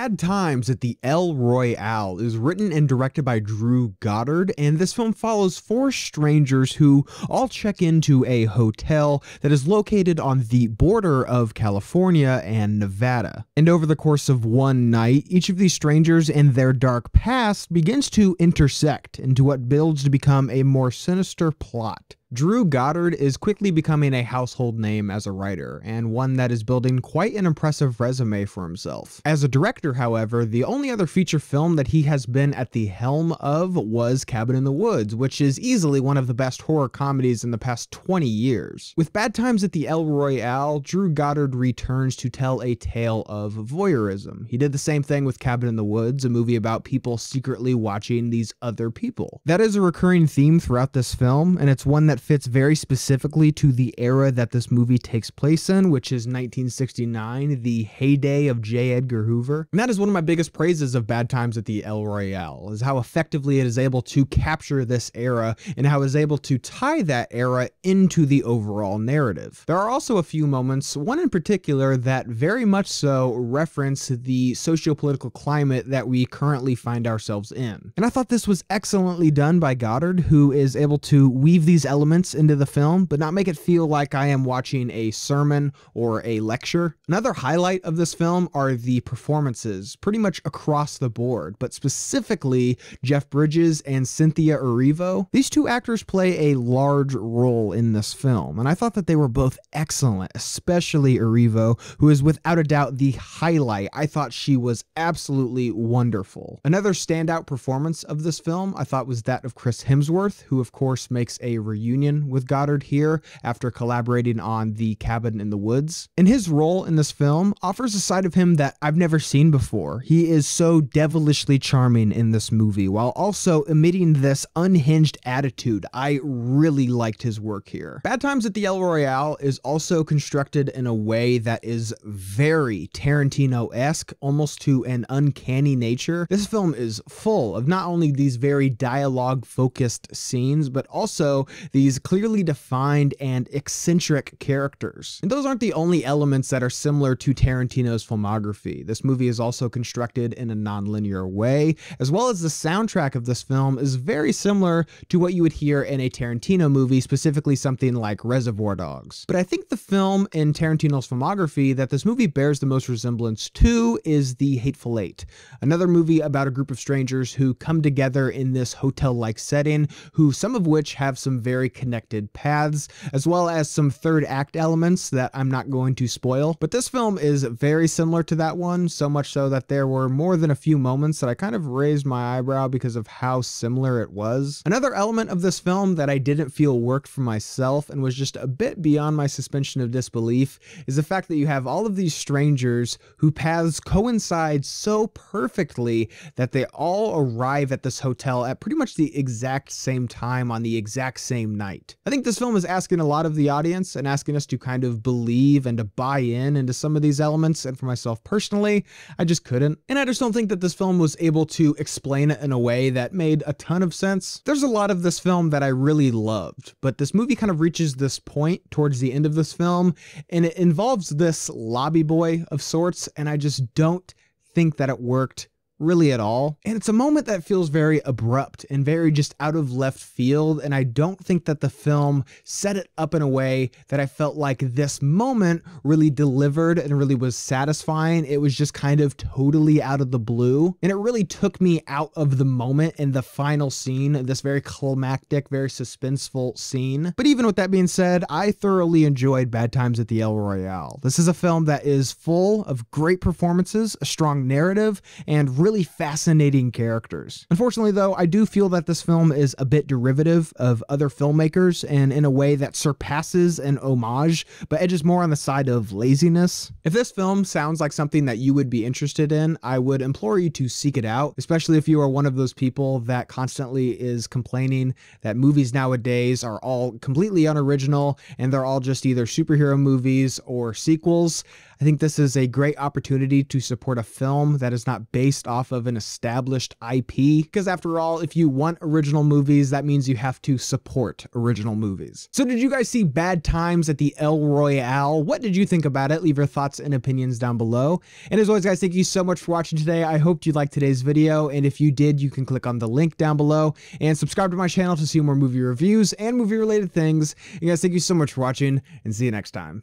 Bad Times at the El Royale is written and directed by Drew Goddard, and this film follows four strangers who all check into a hotel that is located on the border of California and Nevada. And over the course of one night, each of these strangers and their dark past begins to intersect into what builds to become a more sinister plot. Drew Goddard is quickly becoming a household name as a writer, and one that is building quite an impressive resume for himself. As a director, however, the only other feature film that he has been at the helm of was Cabin in the Woods, which is easily one of the best horror comedies in the past 20 years. With Bad Times at the El Royale, Drew Goddard returns to tell a tale of voyeurism. He did the same thing with Cabin in the Woods, a movie about people secretly watching these other people. That is a recurring theme throughout this film, and it's one that fits very specifically to the era that this movie takes place in, which is 1969, the heyday of J. Edgar Hoover. And that is one of my biggest praises of Bad Times at the El Royale, is how effectively it is able to capture this era and how it is able to tie that era into the overall narrative. There are also a few moments, one in particular, that very much so reference the socio-political climate that we currently find ourselves in. And I thought this was excellently done by Goddard, who is able to weave these elements into the film, but not make it feel like I am watching a sermon or a lecture. Another highlight of this film are the performances, pretty much across the board, but specifically Jeff Bridges and Cynthia Erivo. These two actors play a large role in this film, and I thought that they were both excellent, especially Erivo, who is without a doubt the highlight. I thought she was absolutely wonderful. Another standout performance of this film I thought was that of Chris Hemsworth, who of course makes a reunion with Goddard here after collaborating on The Cabin in the Woods. And his role in this film offers a side of him that I've never seen before. He is so devilishly charming in this movie while also emitting this unhinged attitude. I really liked his work here. Bad Times at the El Royale is also constructed in a way that is very Tarantino-esque, almost to an uncanny nature. This film is full of not only these very dialogue-focused scenes, but also these clearly defined and eccentric characters. And those aren't the only elements that are similar to Tarantino's filmography. This movie is also constructed in a non-linear way, as well as the soundtrack of this film is very similar to what you would hear in a Tarantino movie, specifically something like Reservoir Dogs. But I think the film in Tarantino's filmography that this movie bears the most resemblance to is The Hateful Eight, another movie about a group of strangers who come together in this hotel-like setting, who some of which have some very connected paths, as well as some third act elements that I'm not going to spoil. But this film is very similar to that one, so much so that there were more than a few moments that I kind of raised my eyebrow because of how similar it was. Another element of this film that I didn't feel worked for myself and was just a bit beyond my suspension of disbelief is the fact that you have all of these strangers whose paths coincide so perfectly that they all arrive at this hotel at pretty much the exact same time on the exact same night. I think this film is asking a lot of the audience and asking us to kind of believe and to buy in into some of these elements, and for myself personally, I just couldn't. And I just don't think that this film was able to explain it in a way that made a ton of sense. There's a lot of this film that I really loved, but this movie kind of reaches this point towards the end of this film, and it involves this lobby boy of sorts, and I just don't think that it worked really at all. And it's a moment that feels very abrupt and very just out of left field, and I don't think that the film set it up in a way that I felt like this moment really delivered and really was satisfying. It was just kind of totally out of the blue, and it really took me out of the moment in the final scene, this very climactic, very suspenseful scene. But even with that being said, I thoroughly enjoyed Bad Times at the El Royale. This is a film that is full of great performances, a strong narrative, and really fascinating characters. Unfortunately though, I do feel that this film is a bit derivative of other filmmakers and in a way that surpasses an homage, but edges more on the side of laziness. If this film sounds like something that you would be interested in, I would implore you to seek it out, especially if you are one of those people that constantly is complaining that movies nowadays are all completely unoriginal and they're all just either superhero movies or sequels. I think this is a great opportunity to support a film that is not based off off of an established IP, because after all, if you want original movies, that means you have to support original movies. So did you guys see Bad Times at the El Royale? What did you think about it? Leave your thoughts and opinions down below. And as always, guys, thank you so much for watching today. I hope you liked today's video, and if you did, you can click on the link down below and subscribe to my channel to see more movie reviews and movie related things. And guys, thank you so much for watching, and see you next time.